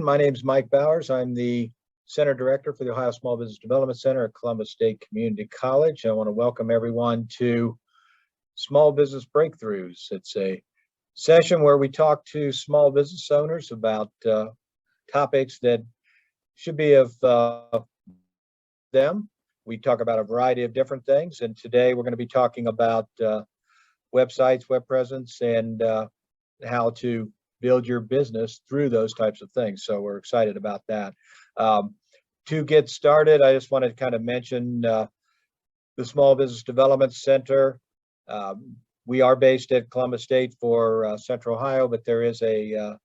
My name is Mike Bowers. I'm the Center Director for the Ohio Small Business Development Center at Columbus State Community College. I want to welcome everyone to Small Business Breakthroughs. It's a session where we talk to small business owners about topics that should be of them. We talk about a variety of different things, and today we're going to be talking about websites, web presence, and how to build your business through those types of things. So we're excited about that. To get started, I just want to kind of mention the Small Business Development Center. We are based at Columbus State for Central Ohio, but there is a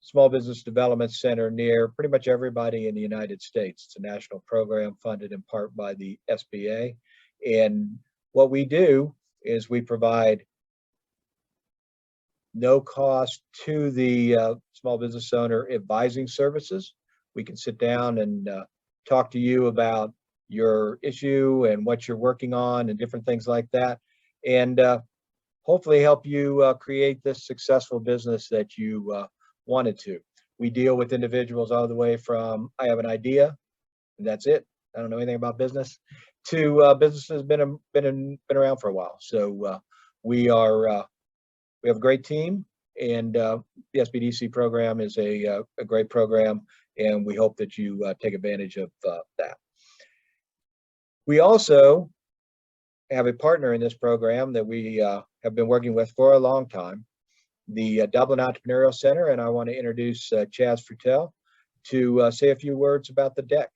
Small Business Development Center near pretty much everybody in the United States. It's a national program funded in part by the SBA. And what we do is we provide no cost to the small business owner advising services. We can sit down and talk to you about your issue and what you're working on and different things like that, and hopefully help you create this successful business that you wanted to. We deal with individuals all the way from I have an idea and that's it, I don't know anything about business, to businesses been around for a while. So we have a great team, and the SBDC program is a great program, and we hope that you take advantage of that. We also have a partner in this program that we have been working with for a long time, the Dublin Entrepreneurial Center, and I want to introduce Chaz Frutel to say a few words about the deck.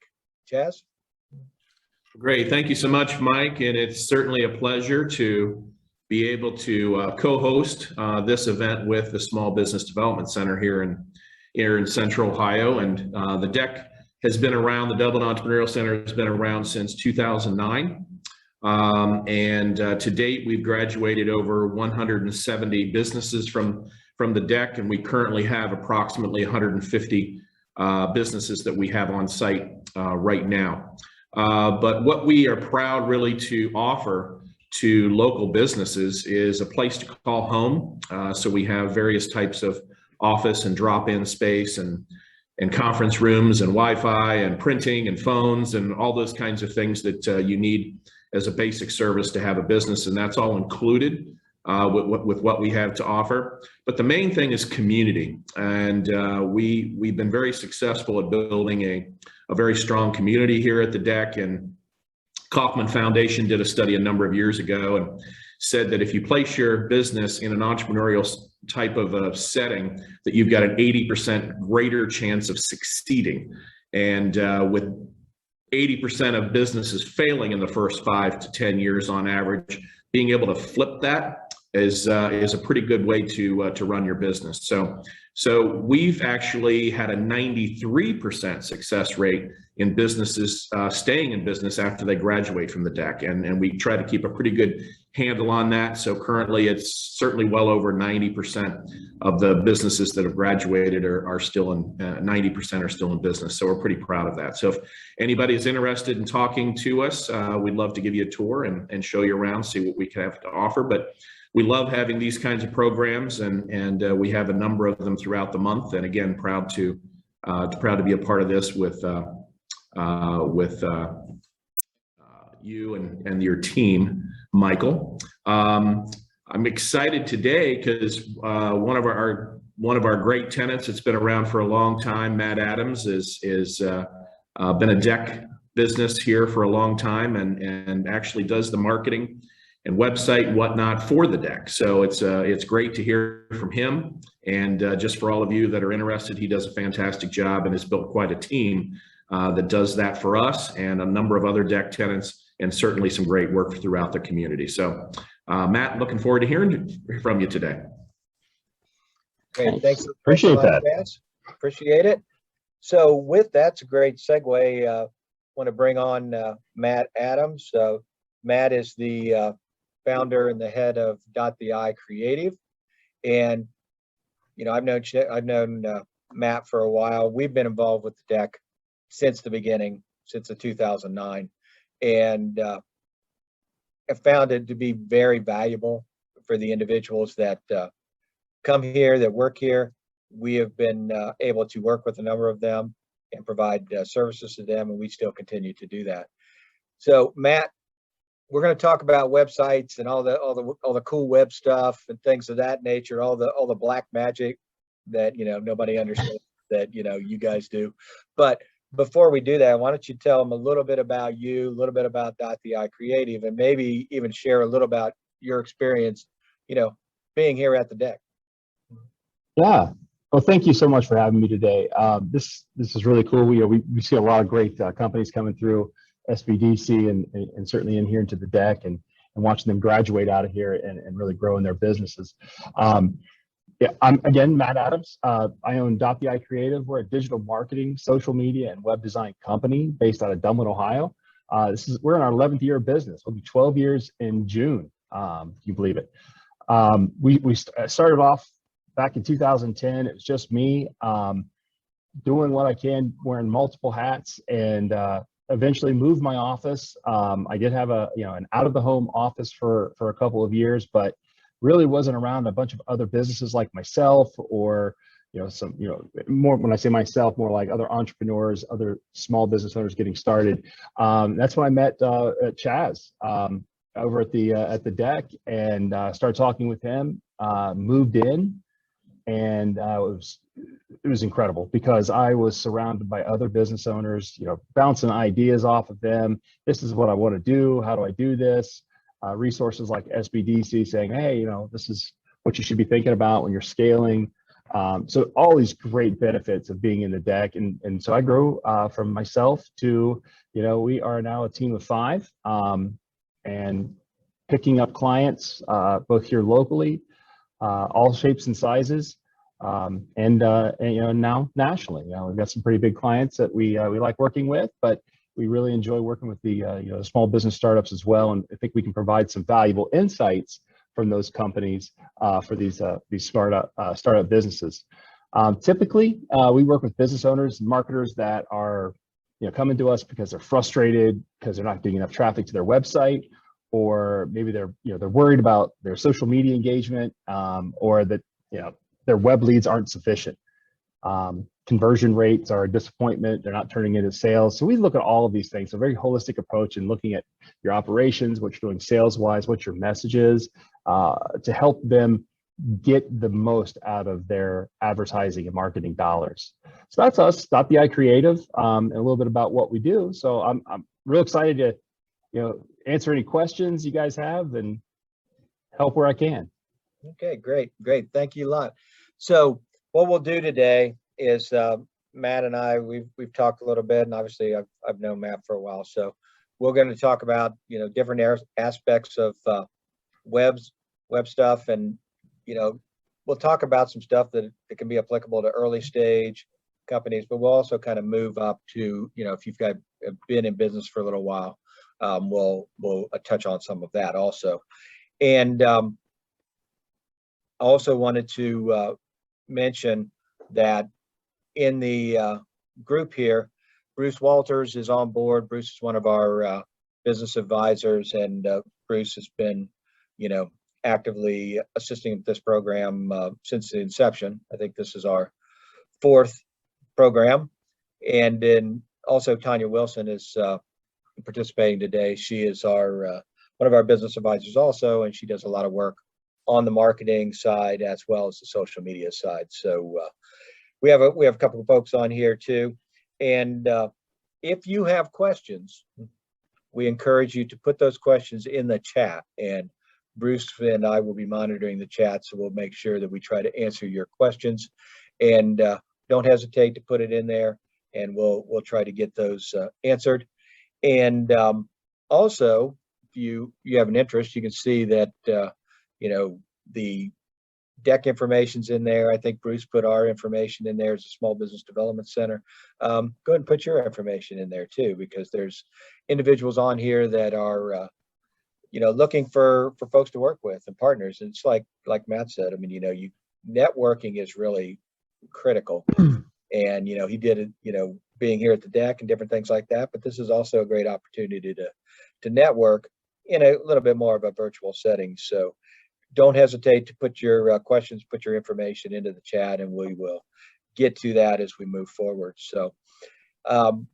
Chaz? Great, thank you so much, Mike, and it's certainly a pleasure to be able to co-host this event with the Small Business Development Center here in Central Ohio. And the deck has been around, the Dublin Entrepreneurial Center has been around since 2009. To date, we've graduated over 170 businesses from the deck, and we currently have approximately 150 businesses that we have on site right now. But what we are proud really to offer to local businesses is a place to call home. So we have various types of office and drop-in space and conference rooms and Wi-Fi and printing and phones and all those kinds of things that you need as a basic service to have a business, and that's all included with what we have to offer. But the main thing is community, and we've been very successful at building a very strong community here at the deck. And Kauffman Foundation did a study a number of years ago and said that if you place your business in an entrepreneurial type of a setting, that you've got an 80% greater chance of succeeding. And with 80% of businesses failing in the first 5 to 10 years on average, being able to flip that is a pretty good way to run your business. So we've actually had a 93% success rate in businesses staying in business after they graduate from the deck. And we try to keep a pretty good handle on that. So currently it's certainly well over 90% of the businesses that have graduated are still in, 90% are still in business. So we're pretty proud of that. So if anybody is interested in talking to us, we'd love to give you a tour and show you around, see what we can have to offer. But we love having these kinds of programs, and we have a number of them throughout the month. And again, proud to be a part of this with you and your team, Michael. I'm excited today because one of our great tenants that's been around for a long time, Matt Adams, is been a deck business here for a long time, and actually does the marketing and website and whatnot for the deck. So it's great to hear from him. And just for all of you that are interested, he does a fantastic job and has built quite a team that does that for us and a number of other deck tenants, and certainly some great work throughout the community. So Matt, looking forward to hearing from you today. Great, thanks. Appreciate that. Appreciate it. So with that's a great segue. Want to bring on Matt Adams. Matt is the founder and the head of .the Creative, and I've known Matt for a while. We've been involved with the deck since the beginning, since the 2009, and have found it to be very valuable for the individuals that come here, that work here. we have been able to work with a number of them and provide services to them, and we still continue to do that. So Matt, we're going to talk about websites and all the cool web stuff and things of that nature, all the black magic that nobody understands that you guys do. But before we do that, why don't you tell them a little bit about you, a little bit about .the Creative, and maybe even share a little about your experience, being here at the deck. Yeah. Well, thank you so much for having me today. This is really cool. We see a lot of great companies coming through SBDC and certainly in here into the deck and watching them graduate out of here and really grow in their businesses. Yeah, I'm again Matt Adams. I own .the Creative. We're a digital marketing, social media, and web design company based out of Dublin, Ohio. We're in our 11th year of business. We'll be 12 years in June. If you believe it. We started off back in 2010. It was just me doing what I can, wearing multiple hats, and eventually moved my office. I did have an out of the home office for a couple of years, but really wasn't around a bunch of other businesses like myself, or more, when I say myself, more like other entrepreneurs, other small business owners getting started. That's when I met Chaz over at the deck, and started talking with him. Moved in, and it was incredible because I was surrounded by other business owners, bouncing ideas off of them. This is what I want to do. How do I do this? Resources like SBDC saying, hey, this is what you should be thinking about when you're scaling. So all these great benefits of being in the deck. And so I grew from myself to, we are now a team of 5, and picking up clients both here locally, all shapes and sizes, and now nationally. We've got some pretty big clients that we like working with, but we really enjoy working with the small business startups as well, and I think we can provide some valuable insights from those companies for these startup businesses. Typically, we work with business owners and marketers that are coming to us because they're frustrated because they're not getting enough traffic to their website, or maybe they're worried about their social media engagement, or that their web leads aren't sufficient. Conversion rates are a disappointment. They're not turning into sales. So we look at all of these things, a very holistic approach in looking at your operations, what you're doing sales-wise, what your message is, to help them get the most out of their advertising and marketing dollars. So that's us, .the Creative, and a little bit about what we do. So I'm real excited to answer any questions you guys have and help where I can. Okay, great. Thank you a lot. So what we'll do today is Matt and I, we've talked a little bit, and obviously I've known Matt for a while. So we're going to talk about different aspects of web stuff, and we'll talk about some stuff that can be applicable to early stage companies, but we'll also kind of move up to if you've been in business for a little while, we'll touch on some of that also. And I also wanted to mention that in the group here, Bruce Walters is on board. Bruce is one of our business advisors, and Bruce has been, actively assisting with this program since the inception. I think this is our 4th program. And then also Tanya Wilson is participating today. She is one of our business advisors also, and she does a lot of work on the marketing side as well as the social media side. So we have a couple of folks on here too. And if you have questions, we encourage you to put those questions in the chat, and Bruce and I will be monitoring the chat, so we'll make sure that we try to answer your questions. And don't hesitate to put it in there, and we'll try to get those answered. And also, if you have an interest, you can see that the deck information's in there. I think Bruce put our information in there as a small business development center. Go ahead and put your information in there too, because there's individuals on here that are looking for folks to work with and partners. And it's like Matt said, I mean, networking is really critical. And he did it, being here at the deck and different things like that. But this is also a great opportunity to network in a little bit more of a virtual setting. So don't hesitate to put your questions, put your information into the chat, and we will get to that as we move forward. So,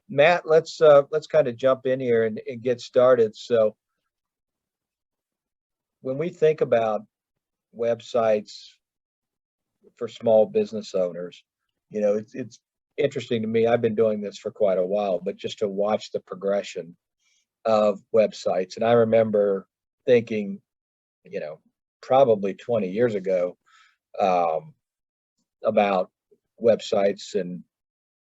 Matt, let's kind of jump in here and get started. So, when we think about websites for small business owners, you know, it's interesting to me. I've been doing this for quite a while, but just to watch the progression of websites. And I remember thinking, you know, probably 20 years ago, about websites, and,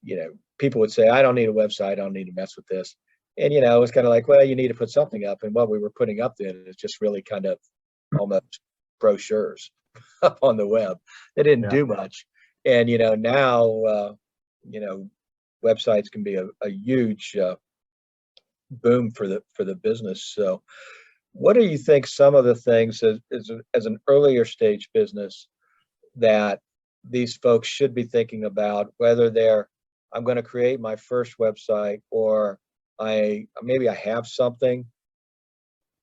you know, people would say, I don't need a website, I don't need to mess with this. And, you know, it was kind of like, well, you need to put something up. And what we were putting up then is just really kind of almost brochures up on the web. They didn't do much. And, you know, now, you know, websites can be a huge boom for the business. So what do you think some of the things as an earlier stage business that these folks should be thinking about, whether I'm going to create my first website, or maybe I have something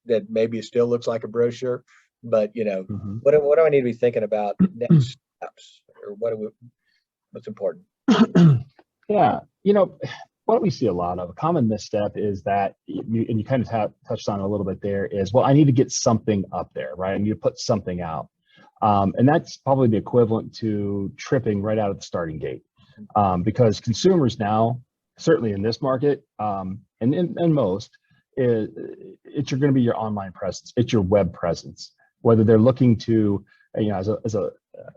that maybe still looks like a brochure, but, you know, what do I need to be thinking about next steps, or what's important? Yeah, you know, what we see a lot of, a common misstep is that, and you kind of touched on it a little bit there, is, well, I need to get something up there, right? I need to put something out. And that's probably the equivalent to tripping right out of the starting gate, because consumers now, certainly in this market, and most, it's going to be your online presence, it's your web presence, whether they're looking to, you know,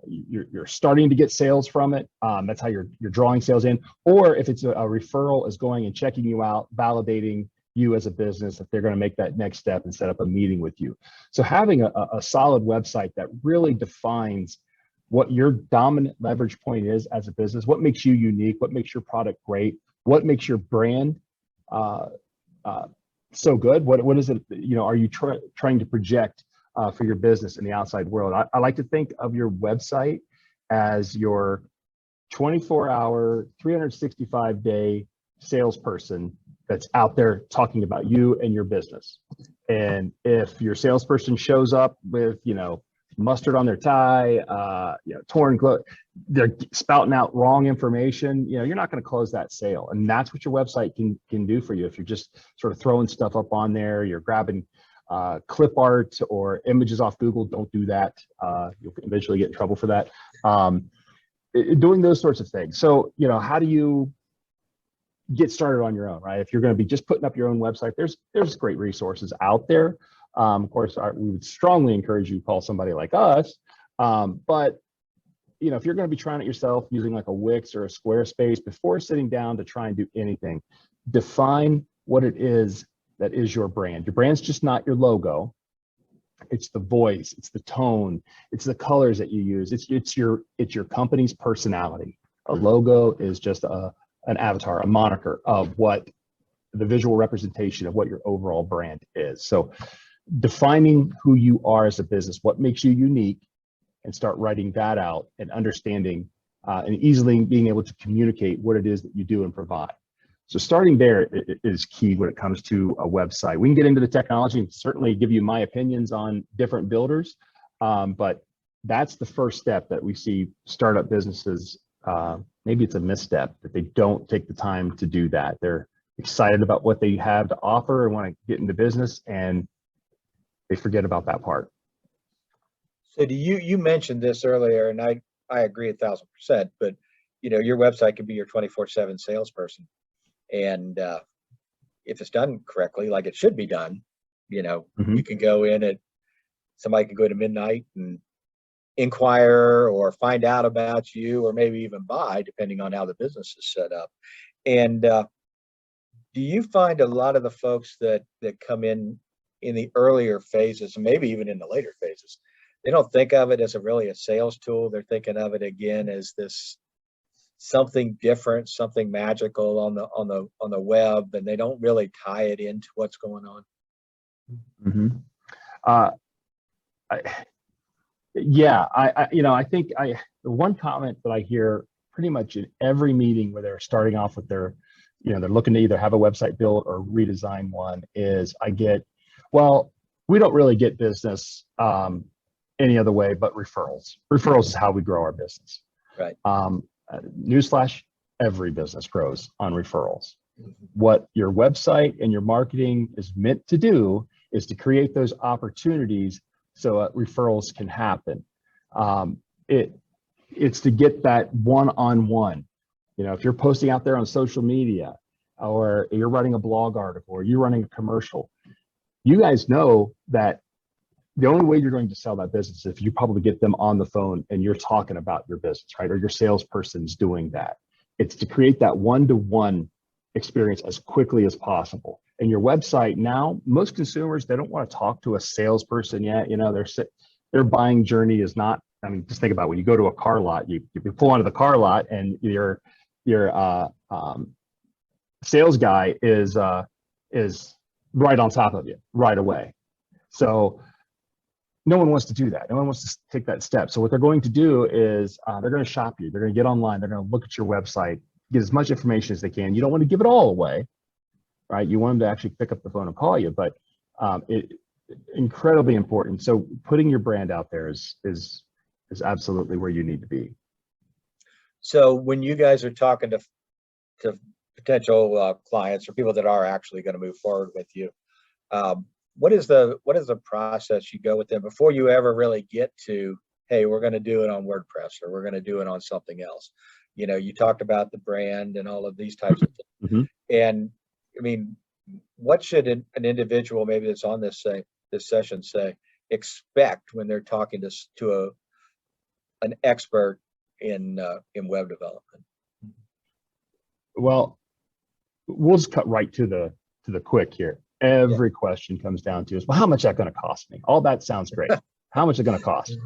you're starting to get sales from it. That's how you're drawing sales in, or if it's a referral is going and checking you out, validating you as a business, if they're going to make that next step and set up a meeting with you. So having a solid website that really defines what your dominant leverage point is as a business, what makes you unique, what makes your product great, what makes your brand so good, what is it, you know, are you trying to project for your business in the outside world? I like to think of your website as your 24-hour, 365-day salesperson that's out there talking about you and your business. And if your salesperson shows up with, you know, mustard on their tie, you know, torn clothes, they're spouting out wrong information, you know, you're not going to close that sale. And that's what your website can do for you. If you're just sort of throwing stuff up on there, you're grabbing clip art or images off Google, don't do that. You'll eventually get in trouble for that. Doing those sorts of things. So, you know, how do you get started on your own, right? If you're going to be just putting up your own website, there's great resources out there. Of course, we would strongly encourage you to call somebody like us. But, you know, if you're going to be trying it yourself using like a Wix or a Squarespace, before sitting down to try and do anything, define what it is that is your brand. Your brand's just not your logo. It's the voice, it's the tone, it's the colors that you use. It's your company's personality. A logo is just an avatar, a moniker of what the visual representation of what your overall brand is. So defining who you are as a business, what makes you unique, and start writing that out and understanding and easily being able to communicate what it is that you do and provide. So starting there is key when it comes to a website. We can get into the technology and certainly give you my opinions on different builders, but that's the first step that we see startup businesses. Maybe it's a misstep that they don't take the time to do that. They're excited about what they have to offer and want to get into business, and they forget about that part. So you mentioned this earlier, and I agree 1,000%, but, you know, your website could be your 24/7 salesperson. And if it's done correctly, like it should be done, you know, you can go in somebody can go to midnight and inquire or find out about you, or maybe even buy, depending on how the business is set up. And do you find a lot of the folks that come in the earlier phases, and maybe even in the later phases, they don't think of it as really a sales tool? They're thinking of it again as this something different, something magical on the web, and they don't really tie it into what's going on. I think the one comment that I hear pretty much in every meeting where they're starting off with their, you know, they're looking to either have a website built or redesign one, is well, we don't really get business any other way but referrals. Referrals is how we grow our business. Right. Newsflash, every business grows on referrals. What your website and your marketing is meant to do is to create those opportunities so referrals can happen. It's to get that one-on-one. You know, if you're posting out there on social media, or you're writing a blog article, or you're running a commercial, you guys know that the only way you're going to sell that business is if you probably get them on the phone and you're talking about your business, right? Or your salesperson's doing that. It's to create that one-to-one experience as quickly as possible. And your website now, most consumers, they don't want to talk to a salesperson yet. You know, their buying journey is not, I mean, just think about when you go to a car lot, you pull onto the car lot and your sales guy is right on top of you right away. So no one wants to do that. No one wants to take that step. So what they're going to do is they're going to shop you. They're going to get online. They're going to look at your website, get as much information as they can. You don't want to give it all away, right? You want them to actually pick up the phone and call you, but it's incredibly important. So putting your brand out there is absolutely where you need to be. So when you guys are talking to potential clients or people that are actually going to move forward with you, what is the process you go with them before you ever really get to, hey, we're going to do it on WordPress or we're going to do it on something else? You know, you talked about the brand and all of these types of things. Mm-hmm. And I mean, what should an individual maybe that's on this session expect when they're talking to an expert in web development? Well, we'll just cut right to the quick here. Every question comes down to is, well, how much is that going to cost me? All that sounds great. How much is it going to cost?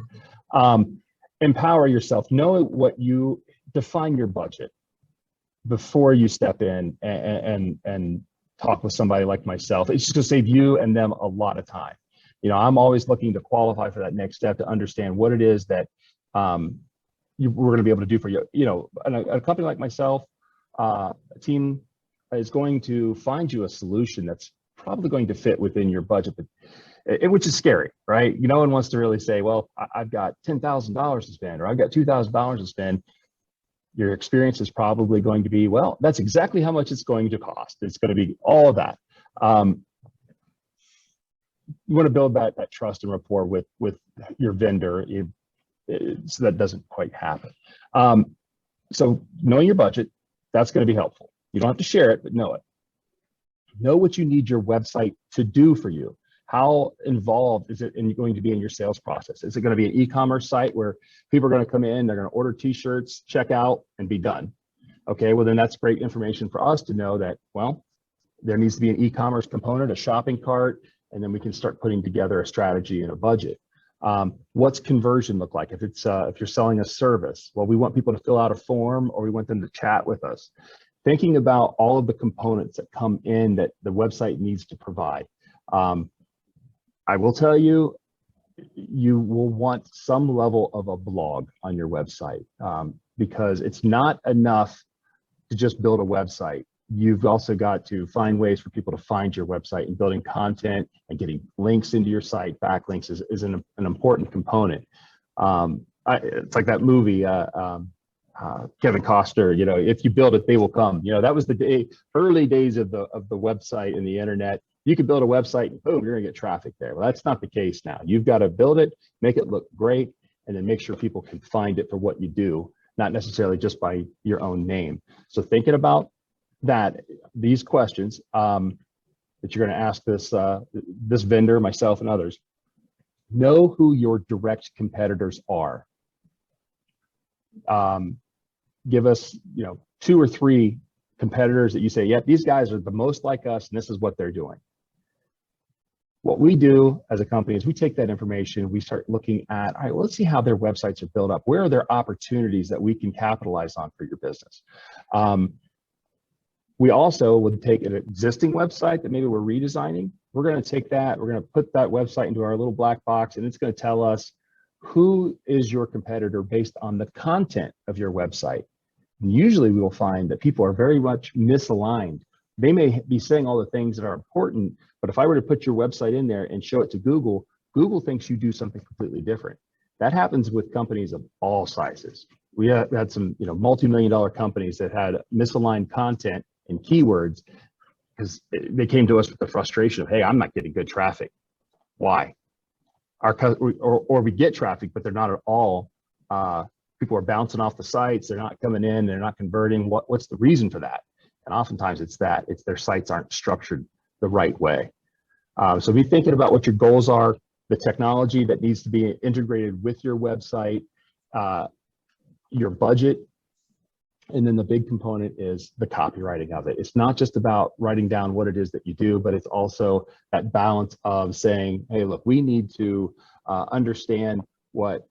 Empower yourself. Know what you define your budget before you step in and talk with somebody like myself. It's just going to save you and them a lot of time. You know, I'm always looking to qualify for that next step to understand what it is that we're going to be able to do for you. You know, a company like myself, a team is going to find you a solution that's probably going to fit within your budget, but which is scary, right? No one wants to really say, well, I've got $10,000 to spend, or I've got $2,000 to spend. Your experience is probably going to be, well, that's exactly how much it's going to cost. It's going to be all of that. You want to build that trust and rapport with your vendor, so that doesn't quite happen. So knowing your budget, that's going to be helpful. You don't have to share it, but know it. Know what you need your website to do for you. How involved is it going to be in your sales process? Is it going to be an e-commerce site where people are going to come in, they're going to order t-shirts, check out, and be done? Okay, well then that's great information for us to know that, well, there needs to be an e-commerce component, a shopping cart, and then we can start putting together a strategy and a budget. What's conversion look like? If you're selling a service, well, we want people to fill out a form or we want them to chat with us. Thinking about all of the components that come in that the website needs to provide. I will tell you, you will want some level of a blog on your website because it's not enough to just build a website. You've also got to find ways for people to find your website, and building content and getting links into your site. Backlinks is an important component. It's like that movie, Kevin Costner, you know, if you build it, they will come. You know, that was the early days of the website and the internet. You could build a website and boom, you're gonna get traffic there. Well, that's not the case now. You've got to build it, make it look great, and then make sure people can find it for what you do, not necessarily just by your own name. So thinking about these questions that you're gonna ask this vendor, myself, and others, know who your direct competitors are. Give us, you know, 2 or 3 competitors that you say, yep, these guys are the most like us and this is what they're doing. What we do as a company is we take that information, we start looking at, all right, well, let's see how their websites are built up. Where are there opportunities that we can capitalize on for your business? We also would take an existing website that maybe we're redesigning. We're going to take that, we're going to put that website into our little black box, and it's going to tell us who is your competitor based on the content of your website. And usually we will find that people are very much misaligned. They may be saying all the things that are important, but if I were to put your website in there and show it to Google, Google thinks you do something completely different. That happens with companies of all sizes. We had some, multi-million-dollar companies that had misaligned content and keywords because they came to us with the frustration of, hey, I'm not getting good traffic. Why? Or we get traffic, but they're not at all. People are bouncing off the sites. They're not coming in. They're not converting. What's the reason for that? And oftentimes it's their sites aren't structured the right way. So be thinking about what your goals are, the technology that needs to be integrated with your website, your budget, and then the big component is the copywriting of it. It's not just about writing down what it is that you do, but it's also that balance of saying, hey, look, we need to understand what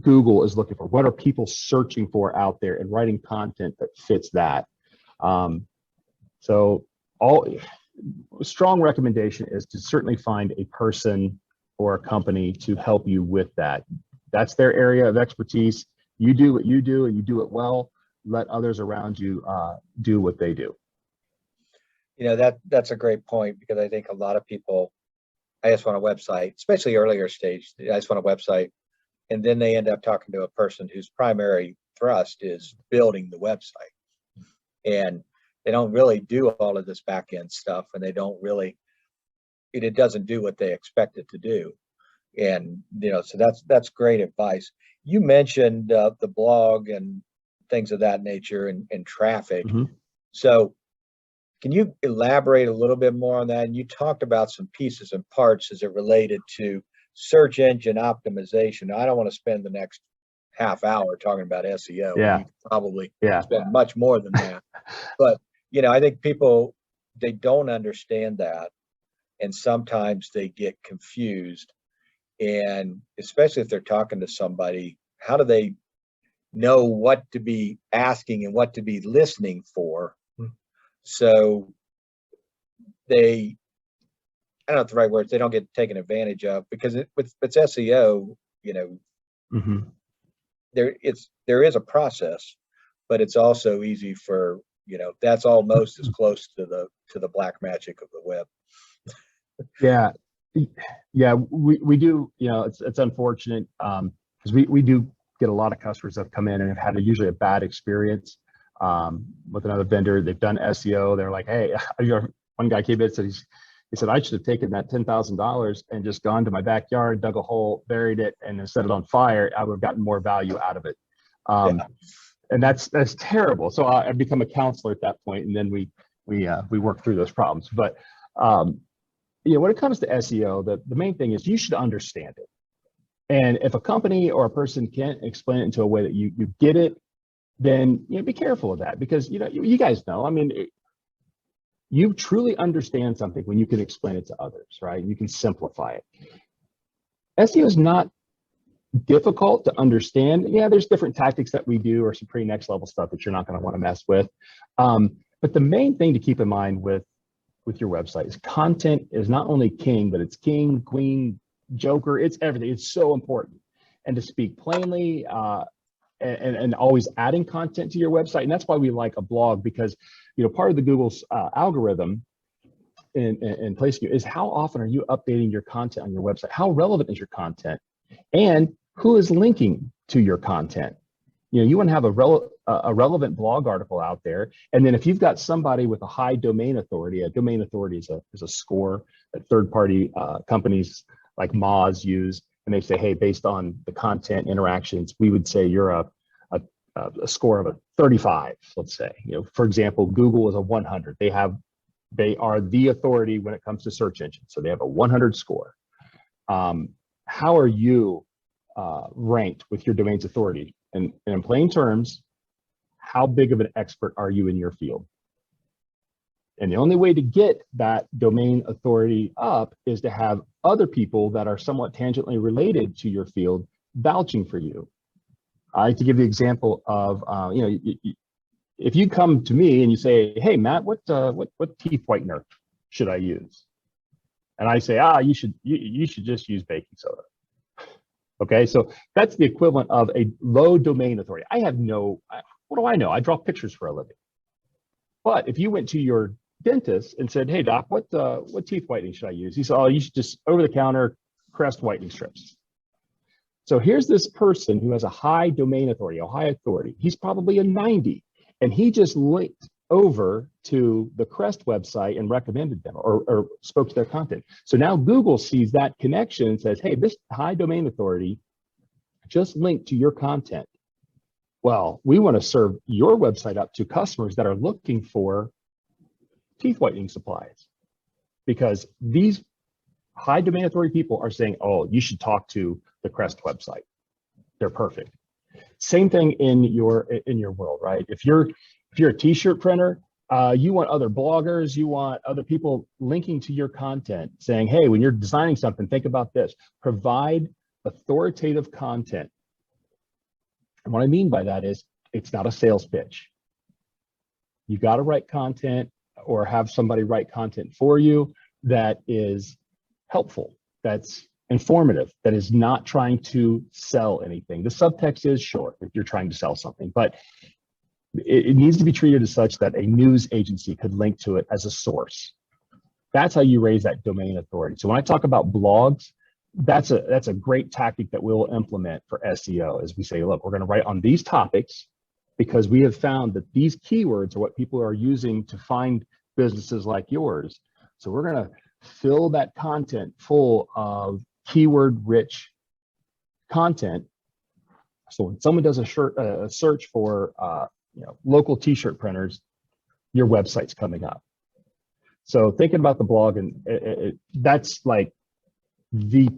Google is looking for. What are people searching for out there, and writing content that fits that. So strong recommendation is to certainly find a person or a company to help you with that. That's their area of expertise. You do what you do, and you do it well. Let others around you do what they do. That's a great point, because I think a lot of people, I just want a website, especially earlier stage. I just want a website, and then they end up talking to a person whose primary thrust is building the website, and they don't really do all of this back end stuff, and it doesn't do what they expect it to do. And so that's great advice. You mentioned the blog and things of that nature, and traffic. Mm-hmm. So can you elaborate a little bit more on that? And you talked about some pieces and parts as it related to search engine optimization. I don't want to spend the next half hour talking about SEO. Yeah. You could probably Yeah. spend much more than that. But I think people, they don't understand that, and sometimes they get confused. And especially if they're talking to somebody, how do they know what to be asking and what to be listening for? So I don't know the right words, they don't get taken advantage of, because with SEO, Mm-hmm. there is a process, but it's also easy for, that's almost as close to the black magic of the web. Yeah. We do, it's unfortunate, because we do get a lot of customers that have come in and have had usually a bad experience with another vendor. They've done SEO. They're like, hey, one guy came in and said, he said, I should have taken that $10,000 and just gone to my backyard, dug a hole, buried it, and then set it on fire. I would have gotten more value out of it. And that's terrible. So I become a counselor at that point, and then we work through those problems. But when it comes to SEO, the main thing is you should understand it. And if a company or a person can't explain it into a way that you get it, then be careful of that, because you guys know. I mean, you truly understand something when you can explain it to others, right? You can simplify it. SEO is not difficult to understand. Yeah, there's different tactics that we do, or some pretty next level stuff that you're not going to want to mess with. But the main thing to keep in mind with your website is content is not only king, but it's king, queen, joker. It's everything. It's so important. And to speak plainly, and always adding content to your website. And that's why we like a blog, because part of the Google's algorithm in placing you is how often are you updating your content on your website? How relevant is your content? And who is linking to your content? You want to have a relevant blog article out there. And then if you've got somebody with a high domain authority, a domain authority is a score that third-party companies like Moz use, and they say, hey, based on the content interactions, we would say you're a score of a 35, let's say. For example, Google is a 100. They are the authority when it comes to search engines. So they have a 100 score. How are you ranked with your domain's authority? And in plain terms, how big of an expert are you in your field? And the only way to get that domain authority up is to have other people that are somewhat tangentially related to your field vouching for you. I like to give the example of, if you come to me and you say, hey, Matt, what teeth whitener should I use? And I say, you should just use baking soda. Okay, so that's the equivalent of a low domain authority. What do I know? I draw pictures for a living. But if you went to your dentist and said, hey, doc, what teeth whitening should I use? He said, you should just over the counter crest whitening strips. So here's this person who has a high domain authority, a high authority. He's probably a 90, and he just linked over to the Crest website and recommended them or spoke to their content. So now Google sees that connection and says, hey, this high domain authority just linked to your content. Well, we want to serve your website up to customers that are looking for teeth whitening supplies, because these high domain authority people are saying, oh, you should talk to the Crest website. They're perfect. Same thing in your world, right? If you're a t-shirt printer, you want other bloggers, you want other people linking to your content saying, hey, when you're designing something, think about this. Provide authoritative content. And what I mean by that is it's not a sales pitch. You got to write content or have somebody write content for you that is helpful, that's informative, that is not trying to sell anything. The subtext is short if you're trying to sell something, but it needs to be treated as such that a news agency could link to it as a source. That's how you raise that domain authority. So when I talk about blogs, that's a great tactic that we'll implement for SEO, as we say, look, we're going to write on these topics because we have found that these keywords are what people are using to find businesses like yours. So we're going to fill that content full of keyword-rich content. So when someone does a search for local t-shirt printers, your website's coming up. So thinking about the blog, and that's like the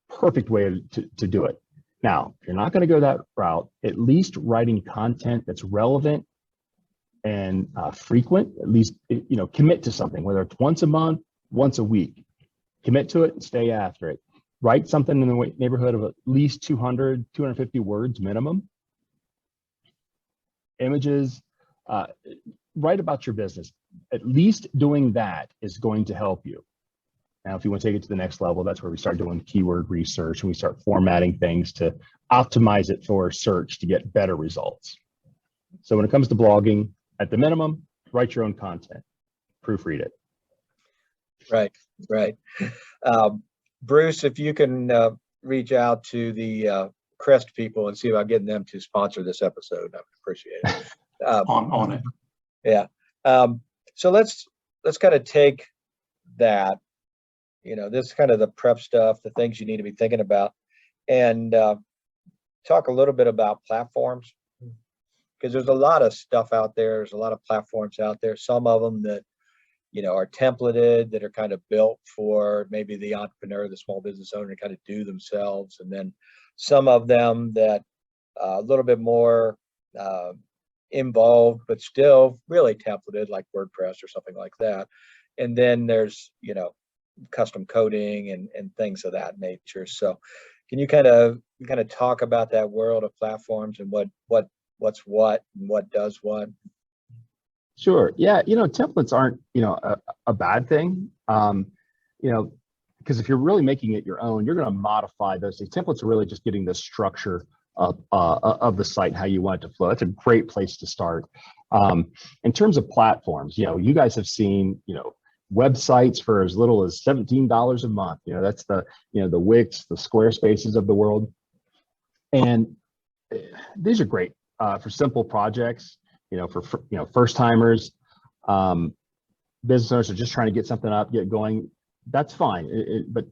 perfect way to do it. Now, if you're not going to go that route, at least writing content that's relevant and frequent, at least, commit to something, whether it's once a month, once a week, commit to it and stay after it. Write something in the neighborhood of at least 200, 250 words minimum. Images, write about your business. At least doing that is going to help you. Now, if you want to take it to the next level, that's where we start doing keyword research and we start formatting things to optimize it for search to get better results. So when it comes to blogging, at the minimum, write your own content, proofread it. Right. Bruce, if you can reach out to the Crest people and see about getting them to sponsor this episode, I would appreciate it. On it. Yeah. So let's kind of take that, this kind of the prep stuff, the things you need to be thinking about, and talk a little bit about platforms, because there's a lot of stuff out there. There's a lot of platforms out there. Some of them that are templated, that are kind of built for maybe the entrepreneur, the small business owner to kind of do themselves. And then some of them that a little bit more involved, but still really templated, like WordPress or something like that. And then there's, custom coding and things of that nature. So can you kind of talk about that world of platforms and what's what and what does what? Sure. Yeah. Templates aren't, a bad thing. Because if you're really making it your own, you're going to modify those things. Templates are really just getting the structure of the site, how you want it to flow. That's a great place to start. In terms of platforms, you guys have seen, websites for as little as $17 a month. That's the Wix, the Squarespaces of the world. And these are great for simple projects. For first timers, business owners are just trying to get something up, get going. That's fine. But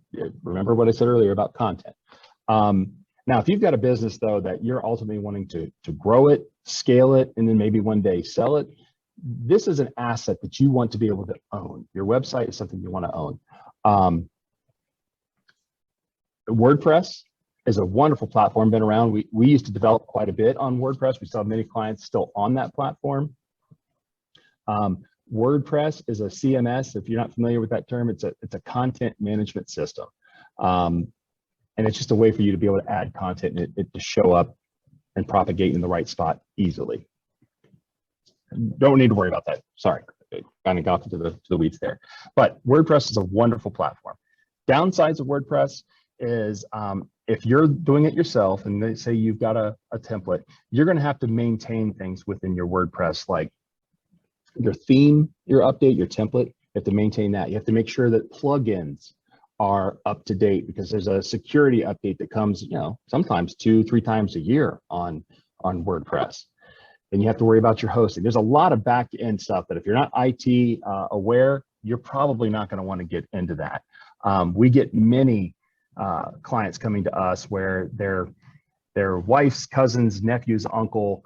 remember what I said earlier about content. Now, if you've got a business though that you're ultimately wanting to grow it, scale it, and then maybe one day sell it, this is an asset that you want to be able to own. Your website is something you want to own. WordPress is a wonderful platform, been around. We used to develop quite a bit on WordPress. We still have many clients still on that platform. WordPress is a CMS. If you're not familiar with that term, it's a content management system. And it's just a way for you to be able to add content and it to show up and propagate in the right spot easily. Don't need to worry about that. Sorry, kind of got into the weeds there. But WordPress is a wonderful platform. Downsides of WordPress is if you're doing it yourself and they say you've got a template, you're going to have to maintain things within your WordPress, like your theme, your update, your template. You have to maintain that. You have to make sure that plugins are up to date, because there's a security update that comes, you know, sometimes 2-3 times a year on WordPress. Then you have to worry about your hosting. There's a lot of back end stuff that if you're not IT aware, you're probably not going to want to get into that. We get many clients coming to us where their wife's cousin's nephew's uncle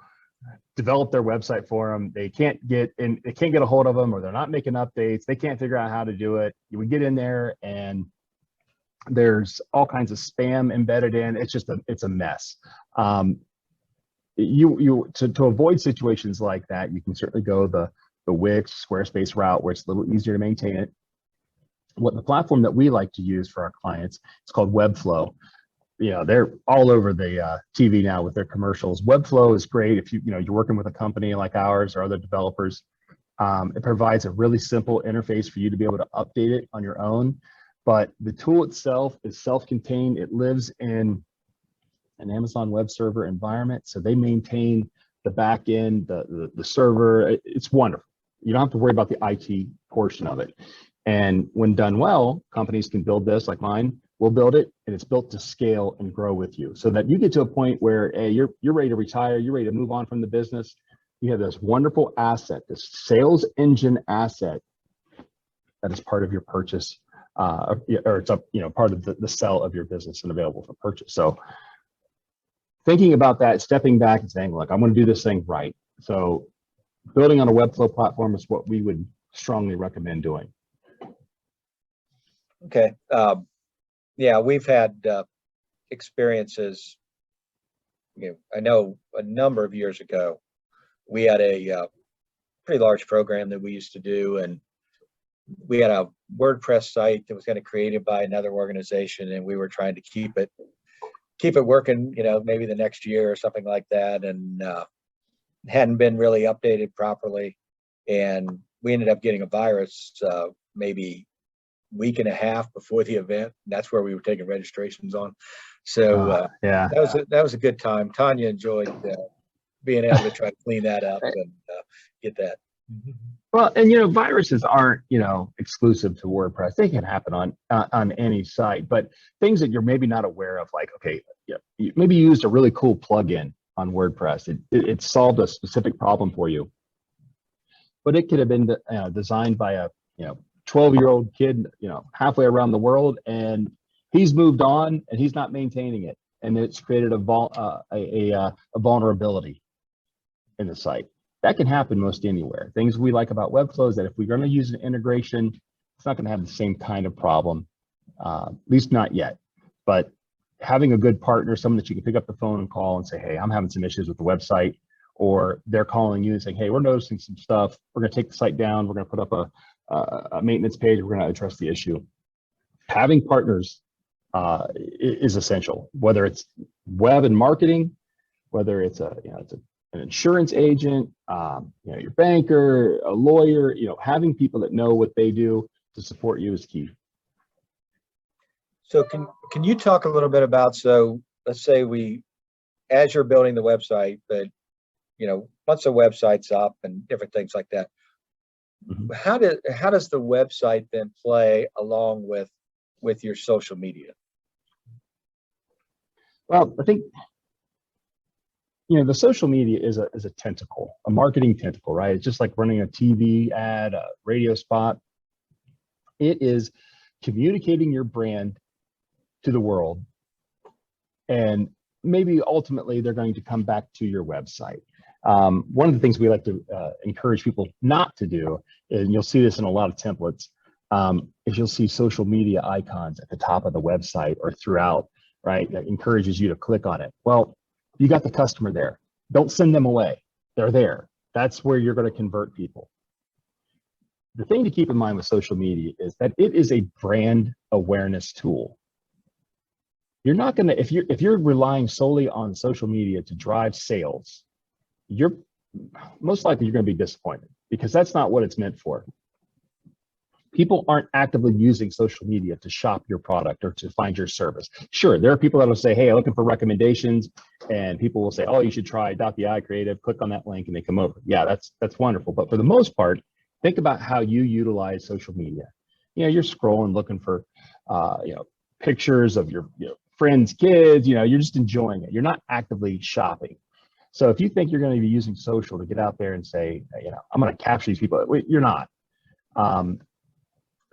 developed their website for them. They can't get a hold of them, or they're not making updates. They can't figure out how to do it. We get in there and there's all kinds of spam embedded in. It's a mess. To avoid situations like that, you can certainly go the Wix, Squarespace route, where it's a little easier to maintain it. What the platform that we like to use for our clients, it's called Webflow. You know, they're all over the TV now with their commercials. Webflow is great if you're working with a company like ours or other developers. It provides a really simple interface for you to be able to update it on your own. But the tool itself is self-contained. It lives in an Amazon Web Server environment, so they maintain the back end, the server. It's wonderful. You don't have to worry about the IT portion of it. And when done well, companies can build this, like mine. We'll build it, and it's built to scale and grow with you, so that you get to a point where, hey, you're ready to retire, you're ready to move on from the business. You have this wonderful asset, this sales engine asset that is part of your purchase, or it's part of the sell of your business and available for purchase. So thinking about that, stepping back and saying, look, I'm going to do this thing right. So building on a Webflow platform is what we would strongly recommend doing. Okay. Yeah, we've had experiences. I know a number of years ago, we had a pretty large program that we used to do, and we had a WordPress site that was kind of created by another organization, and we were trying to keep it working, maybe the next year or something like that, and hadn't been really updated properly, and we ended up getting a virus maybe week and a half before the event. That's where we were taking registrations on. So yeah, that was a good time. Tanya enjoyed being able to try to clean that up and get that. Well, and viruses aren't exclusive to WordPress. They can happen on any site, but things that you're maybe not aware of, like, okay, maybe you used a really cool plugin on WordPress. It solved a specific problem for you, but it could have been designed by a 12-year-old kid halfway around the world, and he's moved on and he's not maintaining it, and it's created a vulnerability in the site. That can happen most anywhere. Things we like about Webflow is that if we're going to use an integration, it's not going to have the same kind of problem, at least not yet. But having a good partner, someone that you can pick up the phone and call and say, hey, I'm having some issues with the website, or they're calling you and saying, hey, we're noticing some stuff. We're going to take the site down. We're going to put up a maintenance page. We're going to address the issue. Having partners is essential, whether it's web and marketing, whether it's an insurance agent, your banker, a lawyer. Having people that know what they do to support you is key. So can you talk a little bit about, so let's say as you're building the website, but once the website's up and different things like that, Mm-hmm. how does the website then play along with your social media? Well, I think the social media is a tentacle, a marketing tentacle, right? It's just like running a TV ad, a radio spot. It is communicating your brand to the world, and maybe ultimately they're going to come back to your website. One of the things we like to encourage people not to do, and you'll see this in a lot of templates, is you'll see social media icons at the top of the website or throughout, right? That encourages you to click on it. Well, you got the customer there. Don't send them away. They're there. That's where you're going to convert people. The thing to keep in mind with social media is that it is a brand awareness tool. You're not going to, if you're relying solely on social media to drive sales, you're most likely going to be disappointed, because that's not what it's meant for. People aren't actively using social media to shop your product or to find your service. Sure, there are people that will say, hey, I'm looking for recommendations, and people will say, oh, you should try .bi Creative, click on that link and they come over. Yeah, that's wonderful. But for the most part, think about how you utilize social media. You're scrolling looking for pictures of your friends' kids. You're just enjoying it. You're not actively shopping. So if you think you're going to be using social to get out there and say, I'm going to capture these people, you're not.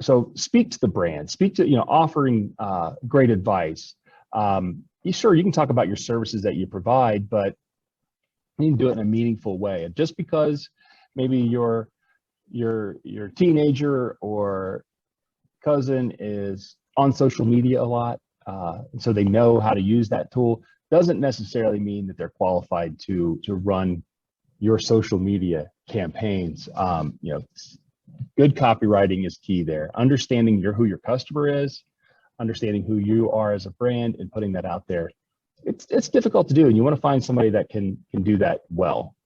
So speak to the brand, speak to, offering great advice. Sure, you can talk about your services that you provide, but you can do it in a meaningful way. And just because maybe your teenager or cousin is on social media a lot, and so they know how to use that tool, doesn't necessarily mean that they're qualified to run your social media campaigns. Good copywriting is key there. Understanding who your customer is, understanding who you are as a brand, and putting that out there. It's difficult to do, and you want to find somebody that can do that well.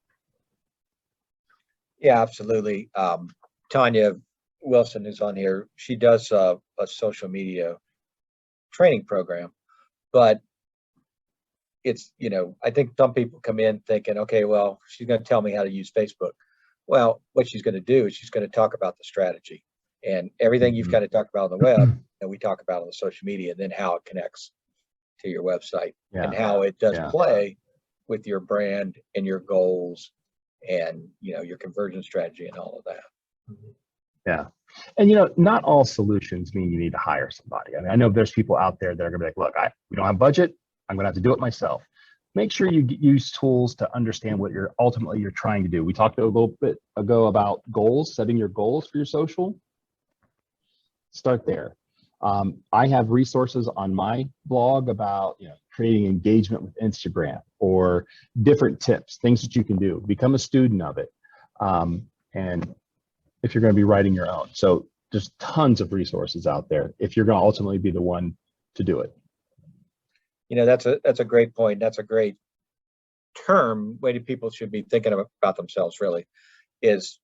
Yeah, absolutely. Tanya Wilson, who's on here, she does a social media training program, but it's, I think some people come in thinking, okay, well, she's going to tell me how to use Facebook. Well, what she's going to do is she's going to talk about the strategy and everything you've kind of talked about on the web, and we talk about on the social media, and then how it connects to your website and how it does play with your brand and your goals and, your conversion strategy and all of that. Yeah. And, not all solutions mean you need to hire somebody. I mean, I know there's people out there that are going to be like, look, we don't have budget. I'm going to have to do it myself. Make sure you use tools to understand what you're ultimately trying to do. We talked a little bit ago about goals, setting your goals for your social. Start there. I have resources on my blog about creating engagement with Instagram, or different tips, things that you can do. Become a student of it. And if you're going to be writing your own. So there's tons of resources out there if you're going to ultimately be the one to do it. That's a great point. That's a great way that people should be thinking about themselves, really, is,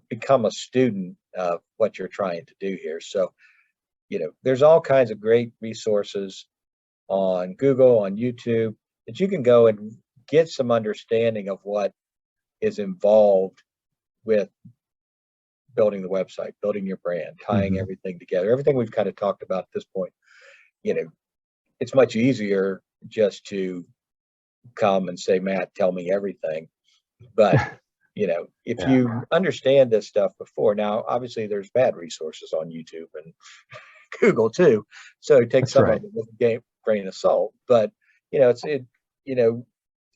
become a student of what you're trying to do here. So, there's all kinds of great resources on Google, on YouTube, that you can go and get some understanding of what is involved with building the website, building your brand, tying everything together, everything we've kind of talked about at this point. It's much easier just to come and say, Matt, tell me everything. But, if you understand this stuff before, now, obviously there's bad resources on YouTube and Google too. So take some of it with a grain of salt, but,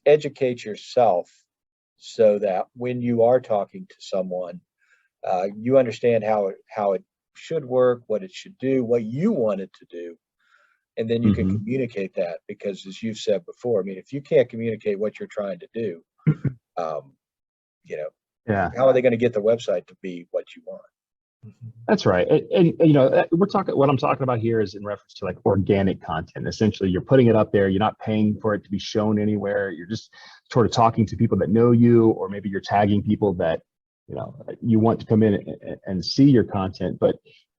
educate yourself so that when you are talking to someone, you understand how it should work, what it should do, what you want it to do. And then you can communicate that, because as you've said before, I mean, if you can't communicate what you're trying to do, how are they going to get the website to be what you want? That's right. And what I'm talking about here is in reference to like organic content. Essentially, you're putting it up there. You're not paying for it to be shown anywhere. You're just sort of talking to people that know you, or maybe you're tagging people that, you want to come in and see your content. But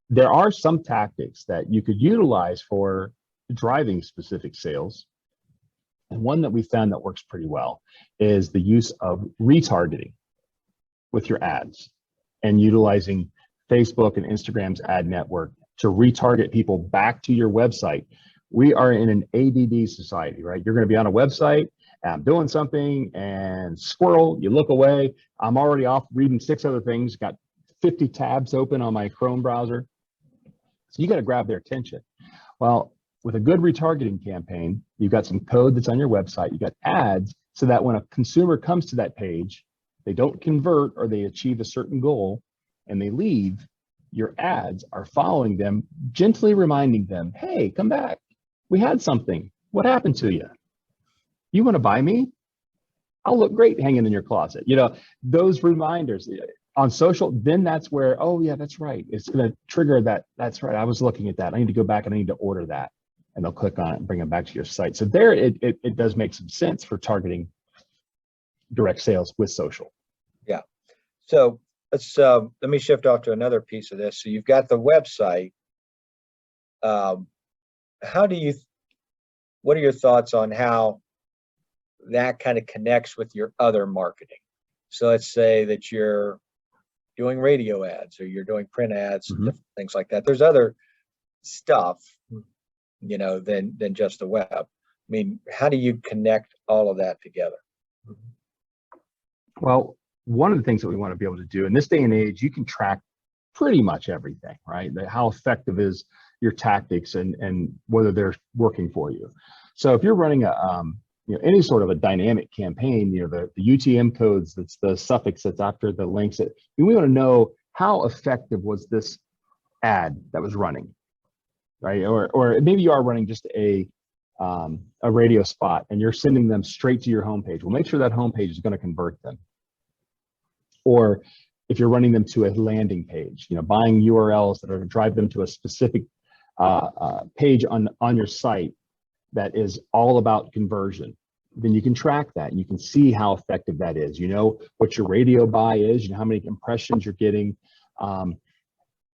there are some tactics that you could utilize for driving specific sales. And one that we found that works pretty well is the use of retargeting with your ads, and utilizing Facebook and Instagram's ad network to retarget people back to your website. We are in an ADD society, right? You're going to be on a website, and I'm doing something, and squirrel, you look away. I'm already off reading 6 other things, got 50 tabs open on my Chrome browser. So you got to grab their attention. Well, with a good retargeting campaign, you've got some code that's on your website, you got ads, so that when a consumer comes to that page, they don't convert or they achieve a certain goal and they leave, your ads are following them, gently reminding them, hey, come back. We had something. What happened to you? You want to buy me? I'll look great hanging in your closet. Those reminders on social, then that's where, oh yeah, that's right. It's going to trigger that. That's right. I was looking at that. I need to go back and I need to order that. And they'll click on it and bring them back to your site. So there, it does make some sense for targeting direct sales with social. Yeah. So let's let me shift off to another piece of this. So you've got the website. What are your thoughts on how that kind of connects with your other marketing? So let's say that you're doing radio ads, or you're doing print ads, different things like that. There's other stuff, than just the web. I mean, how do you connect all of that together? Well, one of the things that we want to be able to do in this day and age, you can track pretty much everything, right? How effective is your tactics and whether they're working for you. So if you're running any sort of a dynamic campaign, the UTM codes, that's the suffix that's after the links, we want to know how effective was this ad that was running, right? Or maybe you are running just a radio spot and you're sending them straight to your homepage. Well, make sure that homepage is going to convert them. Or if you're running them to a landing page, buying URLs that are going to drive them to a specific page on your site that is all about conversion, then you can track that and you can see how effective that is. You know what your radio buy is, you know how many impressions you're getting.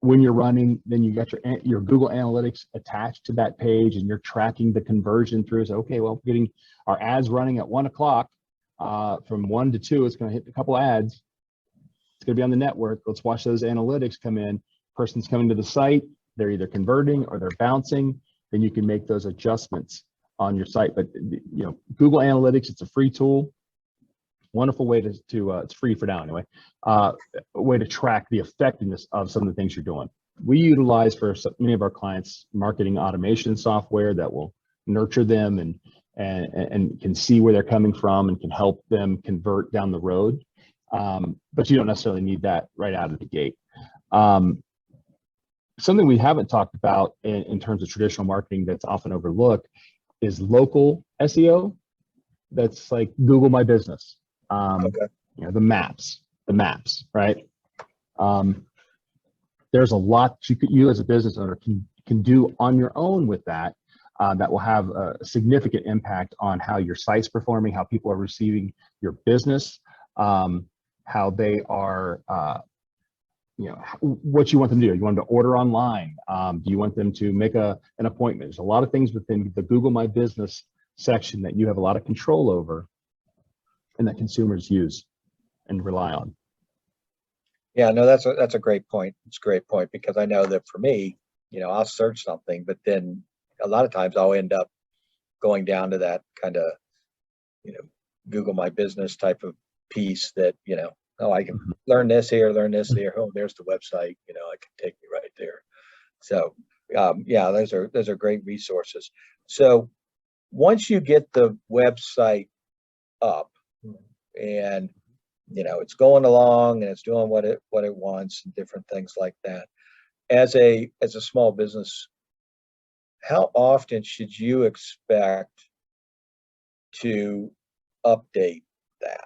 When you're running, then you got your Google Analytics attached to that page and you're tracking the conversion through. So, okay, well, getting our ads running at 1 o'clock, from 1 to 2, it's going to hit a couple ads. It's going to be on the network. Let's watch those analytics come in. Person's coming to the site. They're either converting or they're bouncing. Then you can make those adjustments on your site. But Google Analytics, it's a free tool. Wonderful way to it's free for now anyway. A way to track the effectiveness of some of the things you're doing. We utilize for many of our clients marketing automation software that will nurture them and can see where they're coming from and can help them convert down the road. But you don't necessarily need that right out of the gate. Something we haven't talked about in terms of traditional marketing that's often overlooked is local SEO. That's like Google My Business. Okay. The maps, right? There's a lot you as a business owner can do on your own with that. That will have a significant impact on how your site's performing, how people are receiving your business, how they are, what you want them to do. You want them to order online? Do you want them to make an appointment? There's a lot of things within the Google My Business section that you have a lot of control over and that consumers use and rely on. Yeah, no, that's a great point. It's a great point because I know that for me, I'll search something, but then a lot of times I'll end up going down to that kind of, Google My Business type of piece that, I can learn this here, learn this there. Oh, there's the website, it can take me right there. So, yeah, those are great resources. So once you get the website up and, it's going along and it's doing what it wants and different things like that. As a small business, how often should you expect to update that?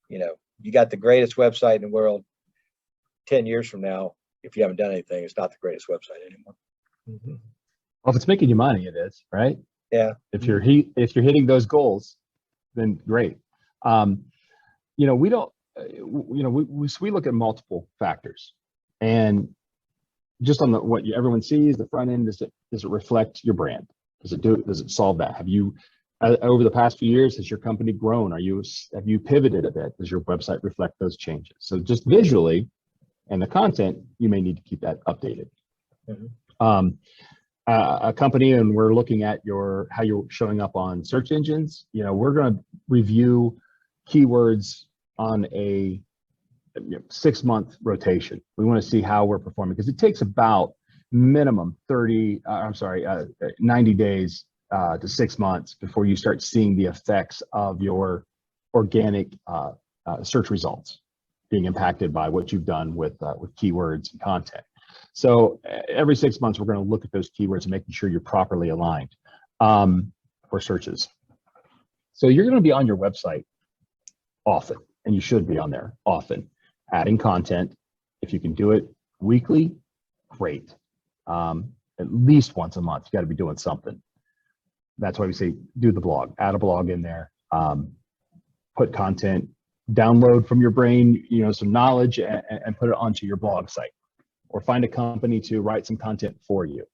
You got the greatest website in the world. 10 years from now, if you haven't done anything, it's not the greatest website anymore. Well, if it's making you money, it is, right? Yeah. If you're hitting those goals, then great. We don't, we look at multiple factors, and just on what everyone sees, the front end, does it reflect your brand? Does it solve that? Have you, over the past few years, has your company grown? Have you pivoted a bit? Does your website reflect those changes? So just visually and the content, you may need to keep that updated. A company, and we're looking at how you're showing up on search engines. We're going to review keywords on a 6-month rotation. We want to see how we're performing because it takes about minimum 90 days to 6 months before you start seeing the effects of your organic search results being impacted by what you've done with keywords and content. So every 6 months, we're going to look at those keywords and making sure you're properly aligned for searches. So you're going to be on your website often, and you should be on there often, adding content. If you can do it weekly, great. At least once a month, you got to be doing something. That's why we say do the blog, add a blog in there, put content, download from your brain, some knowledge and put it onto your blog site, or find a company to write some content for you.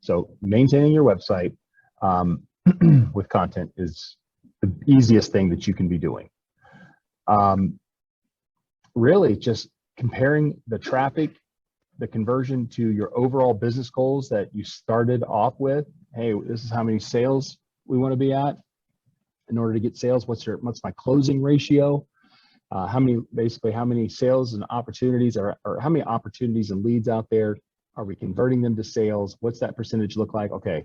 So maintaining your website with content is the easiest thing that you can be doing. Really just comparing the traffic the conversion to your overall business goals that you started off with. Hey, this is how many sales we want to be at. In order to get sales, what's my closing ratio? How many sales and opportunities or how many opportunities and leads out there are we converting them to sales? What's that percentage look like? Okay,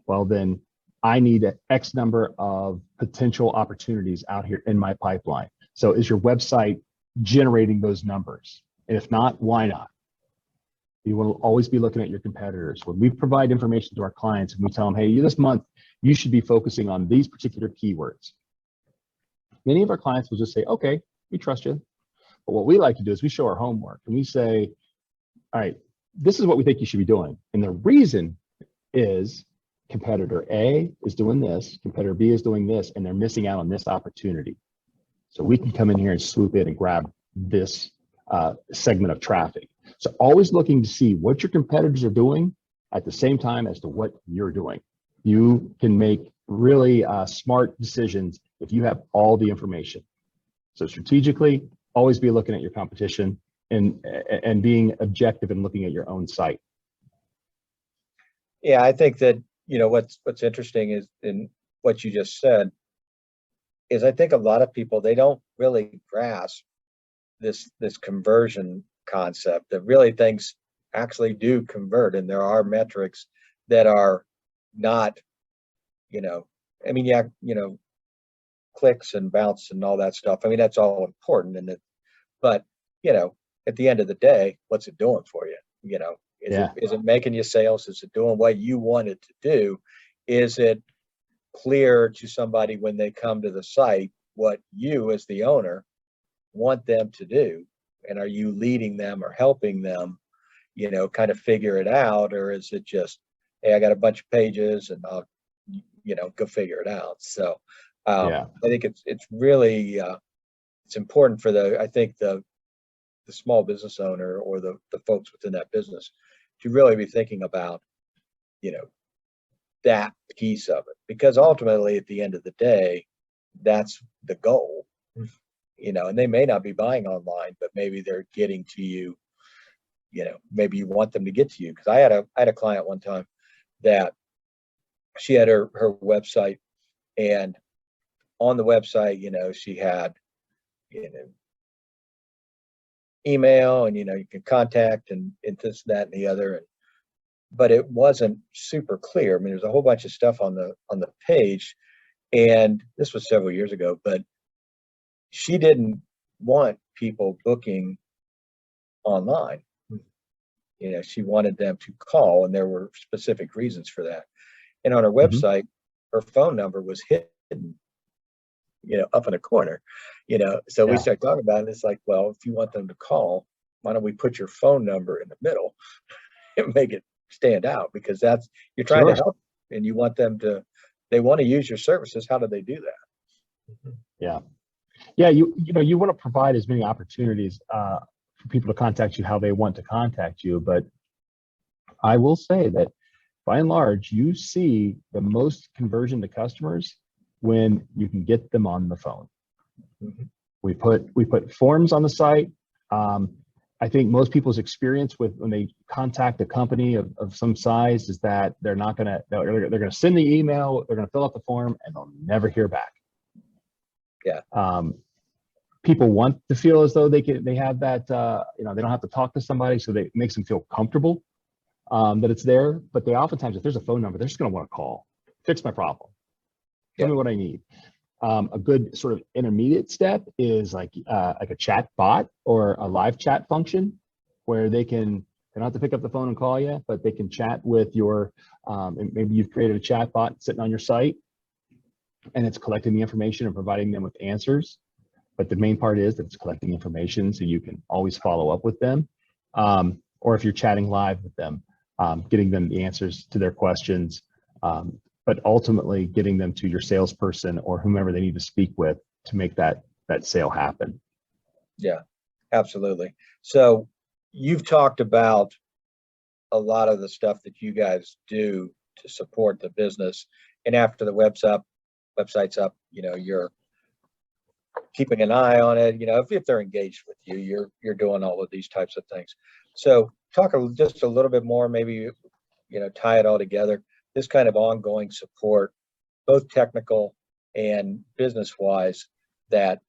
well then I need an X number of potential opportunities out here in my pipeline. So is your website generating those numbers? And if not, why not? You will always be looking at your competitors. When we provide information to our clients and we tell them, hey, this month you should be focusing on these particular keywords. Many of our clients will just say, okay, we trust you. But what we like to do is we show our homework and we say, all right, this is what we think you should be doing. And the reason is competitor A is doing this, competitor B is doing this, and they're missing out on this opportunity. So we can come in here and swoop in and grab this segment of traffic. So always looking to see what your competitors are doing at the same time as to what you're doing. You can make really smart decisions if you have all the information. So strategically, always be looking at your competition and being objective and looking at your own site. Yeah, I think that, what's interesting is in what you just said is I think a lot of people, they don't really grasp this conversion concept that really things actually do convert. And there are metrics that are not, clicks and bounce and all that stuff. I mean, that's all important. But at the end of the day, what's it doing for you? Is it making you sales? Is it doing what you want it to do? Is it clear to somebody when they come to the site what you as the owner want them to do? And are you leading them or helping them, kind of figure it out? Or is it just, hey, I got a bunch of pages and I'll, go figure it out. So I think it's really, it's important for the small business owner or the folks within that business to really be thinking about, that piece of it, because ultimately at the end of the day, that's the goal, and they may not be buying online, but maybe they're getting to you, maybe you want them to get to you. Because I had a client one time that she had her website, and on the website, she had, email and, you can contact and this, that, and the other. But it wasn't super clear. I mean, there's a whole bunch of stuff on the page, and this was several years ago, but she didn't want people booking online. She wanted them to call, and there were specific reasons for that. And on her website, her phone number was hidden, up in a corner, so we started talking about it. And it's like, well, if you want them to call, why don't we put your phone number in the middle and make it stand out? Because you're trying to help, and you want them to, they want to use your services. How do they do that? Yeah. You want to provide as many opportunities for people to contact you how they want to contact you. But I will say that by and large, you see the most conversion to customers when you can get them on the phone. We put forms on the site. I think most people's experience with when they contact a company of some size is that they're gonna send the email, they're gonna fill out the form, and they'll never hear back. People want to feel as though they have that, they don't have to talk to somebody, so it makes them feel comfortable that it's there. But they oftentimes, if there's a phone number, they're just gonna want to call, fix my problem, tell me what I need. A good sort of intermediate step is like a chat bot or a live chat function where they don't have to pick up the phone and call you, but they can chat with your, maybe you've created a chat bot sitting on your site and it's collecting the information and providing them with answers. But the main part is that it's collecting information so you can always follow up with them. Or if you're chatting live with them, getting them the answers to their questions. But ultimately getting them to your salesperson or whomever they need to speak with to make that sale happen. Yeah, absolutely. So you've talked about a lot of the stuff that you guys do to support the business, and after the website's up, you're keeping an eye on it. If they're engaged with you, you're doing all of these types of things. So talk just a little bit more, maybe, tie it all together, this kind of ongoing support, both technical and business wise, that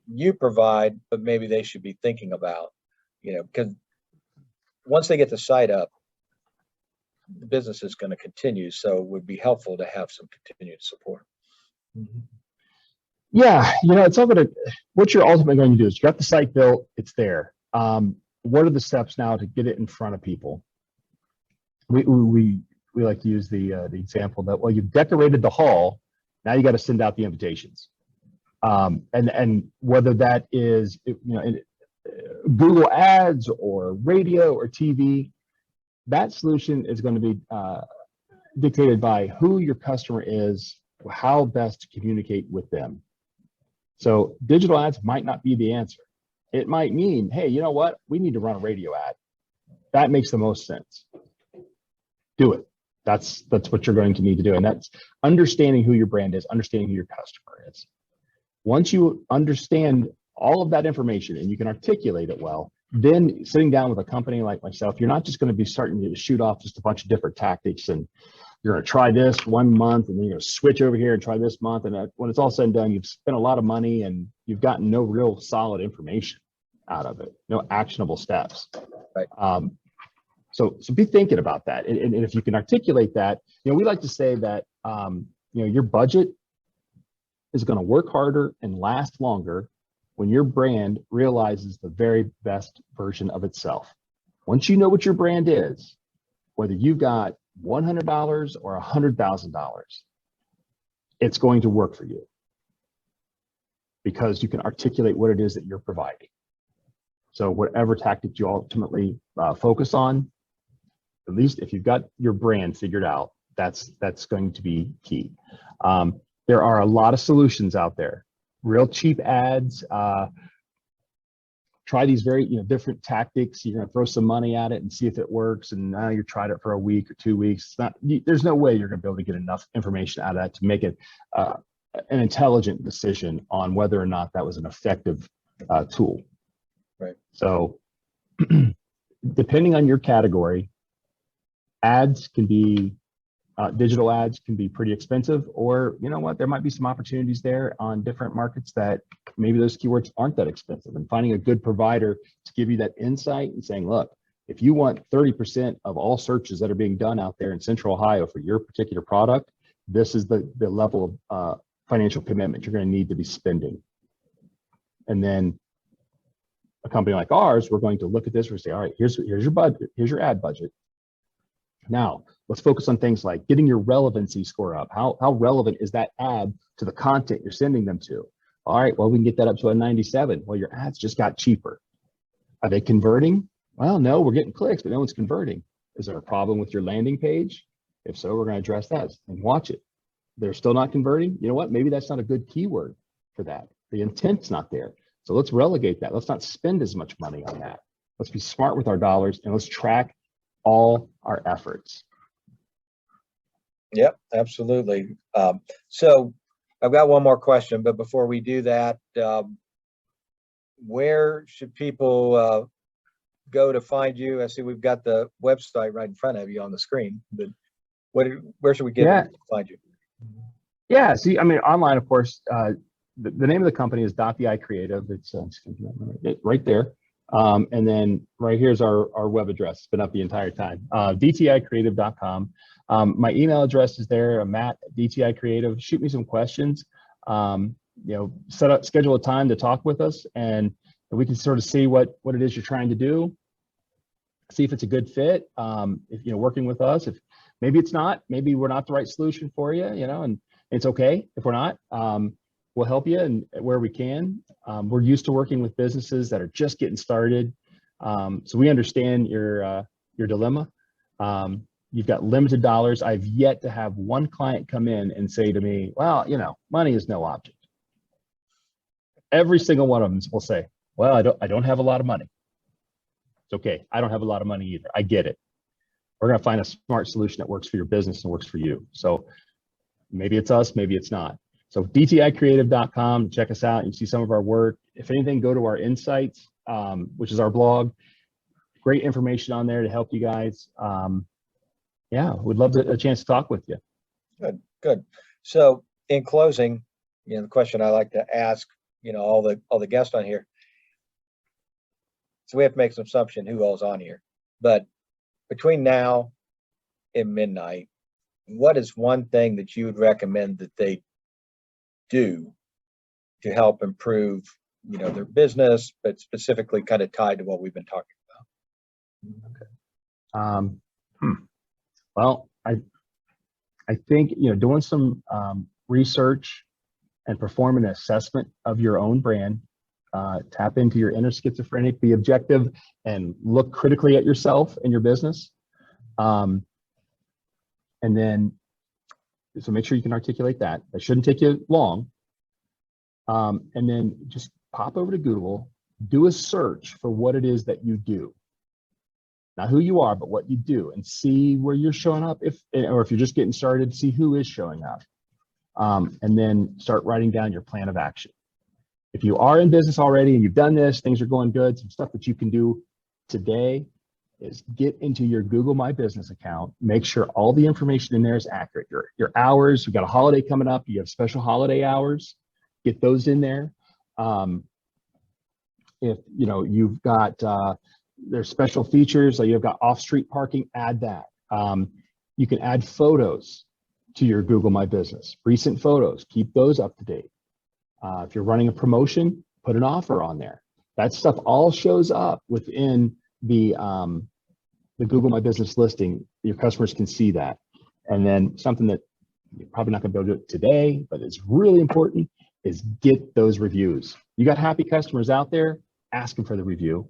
you provide, but maybe they should be thinking about, because once they get the site up, the business is going to continue. So it would be helpful to have some continued support. Yeah, it's all going to, what you're ultimately going to do is you got the site built, it's there. What are the steps now to get it in front of people? We like to use the example that, well, you've decorated the hall, now you got to send out the invitations. And whether that is, Google Ads or radio or TV, that solution is going to be dictated by who your customer is, how best to communicate with them. So digital ads might not be the answer. It might mean, hey, you know what? We need to run a radio ad. That makes the most sense. Do it. That's what you're going to need to do. And that's understanding who your brand is, understanding who your customer is. Once you understand all of that information and you can articulate it well, then sitting down with a company like myself, you're not just going to be starting to shoot off just a bunch of different tactics and you're going to try this 1 month and then you're going to switch over here and try this month. And when it's all said and done, you've spent a lot of money and you've gotten no real solid information out of it, no actionable steps. Right. So be thinking about that. And if you can articulate that, we like to say that, your budget is going to work harder and last longer when your brand realizes the very best version of itself. Once you know what your brand is, whether you've got $100 or $100,000, it's going to work for you because you can articulate what it is that you're providing. So whatever tactic you ultimately focus on, at least if you've got your brand figured out, that's going to be key. There are a lot of solutions out there, real cheap ads. Try these very different tactics. You're going to throw some money at it and see if it works. And now you've tried it for a week or 2 weeks. There's no way you're going to be able to get enough information out of that to make it an intelligent decision on whether or not that was an effective tool. Right. So depending on your category, ads can be digital ads can be pretty expensive, or there might be some opportunities there on different markets that maybe those keywords aren't that expensive, and finding a good provider to give you that insight and saying, look, if you want 30% of all searches that are being done out there in Central Ohio for your particular product, this is the level of financial commitment you're going to need to be spending. And then a company like ours, we're going to look at this, we're say, all right, here's your budget, here's your ad budget. Now, let's focus on things like getting your relevancy score up. How relevant is that ad to the content you're sending them to? All right, well, we can get that up to a 97. Well, your ads just got cheaper. Are they converting? Well, no, we're getting clicks, but no one's converting. Is there a problem with your landing page? If so, we're going to address that and watch it. They're still not converting. You know what? Maybe that's not a good keyword for that. The intent's not there. So let's relegate that. Let's not spend as much money on that. Let's be smart with our dollars and let's track all our efforts. Yep, absolutely. So I've got one more question, but before we do that, where should people go to find you? I see we've got the website right in front of you on the screen, but where should we get to find you? Yeah, see, I mean, online, of course, the name of the company is .vi Creative. It's right there. And then right here's our web address. It's been up the entire time. dticreative.com. My email address is there. I'm at DTI Creative. Shoot me some questions. Schedule a time to talk with us, and we can sort of see what it is you're trying to do. See if it's a good fit. If working with us, if maybe it's not, maybe we're not the right solution for you. And it's okay if we're not. We'll help you and where we can. We're used to working with businesses that are just getting started. So we understand your dilemma. You've got limited dollars. I've yet to have one client come in and say to me, well, money is no object. Every single one of them will say, well, I don't have a lot of money. It's okay. I don't have a lot of money either. I get it. We're going to find a smart solution that works for your business and works for you. So maybe it's us, maybe it's not. So dticreative.com, check us out. You see some of our work. If anything, go to our insights, which is our blog. great information on there to help you guys. Yeah, we'd love a chance to talk with you. Good, good. So in closing, the question I like to ask, all the guests on here. So we have to make some assumption who all's on here, but between now and midnight, what is one thing that you would recommend that they do to help improve, their business, but specifically kind of tied to what we've been talking about? Well, I think, doing some research and perform an assessment of your own brand, tap into your inner schizophrenic, be objective and look critically at yourself and your business. And then, so make sure you can articulate that. That shouldn't take you long. And then just pop over to Google, do a search for what it is that you do. Not who you are, but what you do, and see where you're showing up. Or if you're just getting started, see who is showing up. And then start writing down your plan of action. If you are in business already and you've done this, things are going good, some stuff that you can do today is get into your Google My Business account, make sure all the information in there is accurate. Your hours, you've got a holiday coming up, you have special holiday hours, get those in there. If you've got, there's special features, like you've got off-street parking, add that. You can add photos to your Google My Business, recent photos, keep those up to date. If you're running a promotion, put an offer on there. That stuff all shows up within the Google My Business listing. Your customers can see that. And then something that you're probably not gonna be able to do it today, but it's really important, is get those reviews. You got happy customers out there, ask them for the review,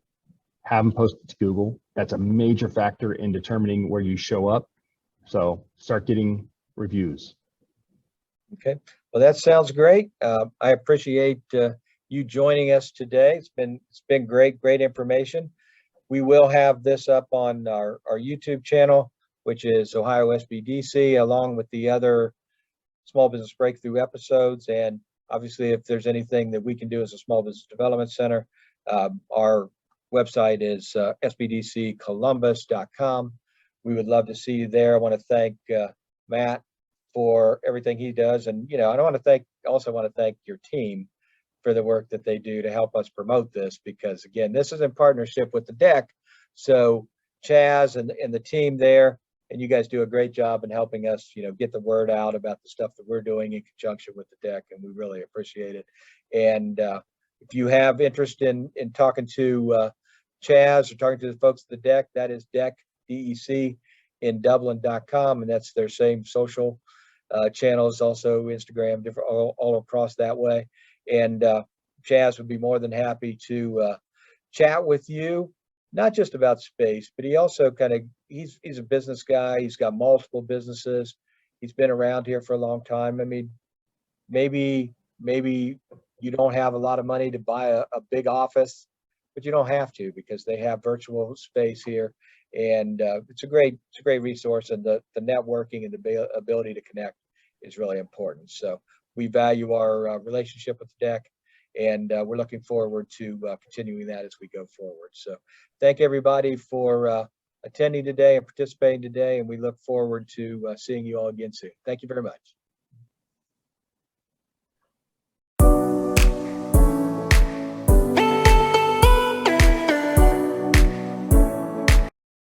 have them post it to Google. That's a major factor in determining where you show up. So start getting reviews. Okay, well, that sounds great. I appreciate you joining us today. It's been great information. We will have this up on our YouTube channel, which is Ohio SBDC, along with the other Small Business Breakthrough episodes. And obviously, if there's anything that we can do as a Small Business Development Center, our website is sbdccolumbus.com. We would love to see you there. I want to thank Matt for everything he does. And, I want to thank your team for the work that they do to help us promote this, because again, this is in partnership with the deck. So Chaz and the team there, and you guys do a great job in helping us, get the word out about the stuff that we're doing in conjunction with the deck. And we really appreciate it. And if you have interest in talking to Chaz or talking to the folks at the deck, that is deck, DEC in Dublin.com. And that's their same social channels, also Instagram, different all across that way. And Chaz would be more than happy to chat with you, not just about space, but he also he's a business guy. He's got multiple businesses. He's been around here for a long time. I mean, maybe you don't have a lot of money to buy a big office, but you don't have to, because they have virtual space here. And it's a great resource, and the networking and the ability to connect is really important. So we value our relationship with the deck, and we're looking forward to continuing that as we go forward. So thank everybody for attending today and participating today, and we look forward to seeing you all again soon. Thank you very much.